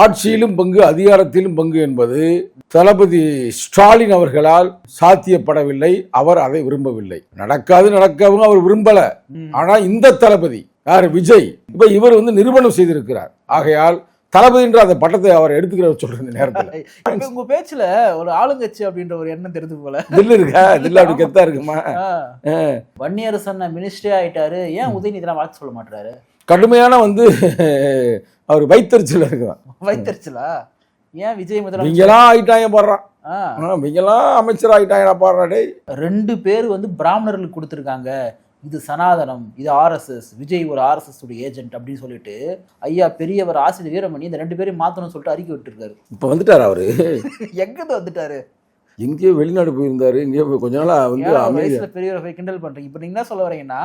ஆட்சியிலும் பங்கு அதிகாரத்திலும் பங்கு என்பது தளபதி ஸ்டாலின் அவர்களால் சாத்தியப்படவில்லை. அவர் அதை விரும்பவில்லை. நடக்கவும் அவர் விரும்பல. ஆனா இந்த தளபதி யார், விஜய், இப்ப இவர் நிரூபணம் செய்திருக்கிறார். ஆகையால் தளபதி என்ற அந்த பட்டத்தை அவர் எடுத்துக்கிற சொல்ற நேரத்தில் உங்க பேச்சுல ஒரு ஆளுங்கட்சி அப்படின்ற ஒரு எண்ணம் தெரிஞ்சு போல தில்லு இருக்கா, தில்லு அப்படி கெத்தா இருக்குமா? வன்னியரசன் மினிஸ்டரே ஆயிட்டாரு, ஏன் உதயநிதி வாழ்த்து சொல்ல மாட்டாரு? கடுமையான அவர் வைத்தறிச்சல் இருக்குதான். வைத்தறிச்சலா? ஏன் விஜய் முதல்ல இங்கெல்லாம் ஆயிட்டாங்க பாடுறான், இங்கெல்லாம் அமைச்சர் ஆயிட்டாங்க பாடுறாடே. 2 பேர் பிராமணர்களுக்கு கொடுத்துருக்காங்க, இது சனாதனம், இது RSS, விஜய் ஒரு RSS உடைய ஏஜென்ட் அப்படின்னு சொல்லிட்டு ஐயா பெரியவர் ஆசிரியர் வீரமணி இந்த 2 பேரையும் மாத்தணும்னு சொல்லிட்டு அறிக்கை விட்டுருக்காரு. இப்ப வந்துட்டாரு அவரு. எங்க வந்துட்டாரு? எங்கேயோ வெளிநாடு போயிருந்தாரு. எங்கேயோ கொஞ்ச நாளா வயசுல பெரியவரை போய் கிண்டல் பண்றீங்க. இப்ப நீங்க என்ன சொல்ல வரீங்கன்னா,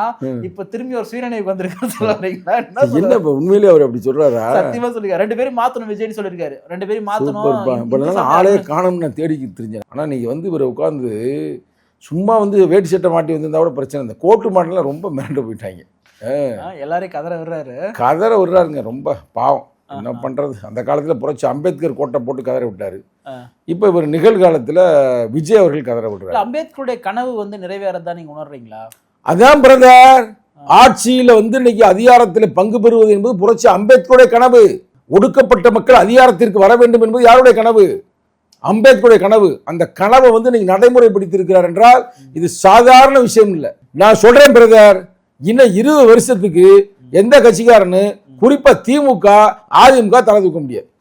இப்ப திரும்பி ஒரு சுயநினைவுக்கு வந்திருக்காரு சொல்ல வரீங்களா? என்ன உண்மையிலே அவர் அப்படி சொல்றாரா? சத்தியமா சொல்லிருக்காரு. 2 பேரும் மாத்தணும் விஜய்னு சொல்லிருக்காரு. 2 பேரும் மாத்தணும். ஆளே காணும் நான் தேடிக்கிட்டு தெரிஞ்சேன். ஆனா நீங்க இவரை உட்கார்ந்து சும்மா வேட்டி சட்டை மாட்டி வந்திருந்தா கூட பிரச்சனை. இந்த கோட்டு மாட்டெல்லாம் ரொம்ப மிரண்டு போயிட்டாங்க. எல்லாரையும் கதற விடுறாருங்க. ரொம்ப பாவம். என்ன பண்றது? அந்த காலத்துல புரட்சி அம்பேத்கர் கோட்டை போட்டு கதற விட்டாரு. இப்ப இவர் நிகழ்காலத்துல விஜய் அவர்கள் கதற விடுறாரு. அம்பேத்கருடைய கனவு நிறைவேறதான் நீங்க உணர்றீங்களா? அதான் பிரதர், ஆட்சியில இன்னைக்கு அதிகாரத்தில் பங்கு பெறுவது என்பது புரட்சி அம்பேத்கருடைய கனவு. ஒடுக்கப்பட்ட மக்கள் அதிகாரத்திற்கு வர வேண்டும் என்பது யாருடைய கனவு? அம்பேத்கருடைய கனவு. அந்த கனவை இன்னைக்கு நடைமுறைப்படுத்தியிருக்கிறார் என்றால் இது சாதாரண விஷயம் இல்லை. நான் சொல்றேன் பிரதர், இன்னும் 20 வருஷத்துக்கு எந்த கட்சிக்காரனு, குறிப்பா திமுக அதிமுக தலை தூக்க முடியாது.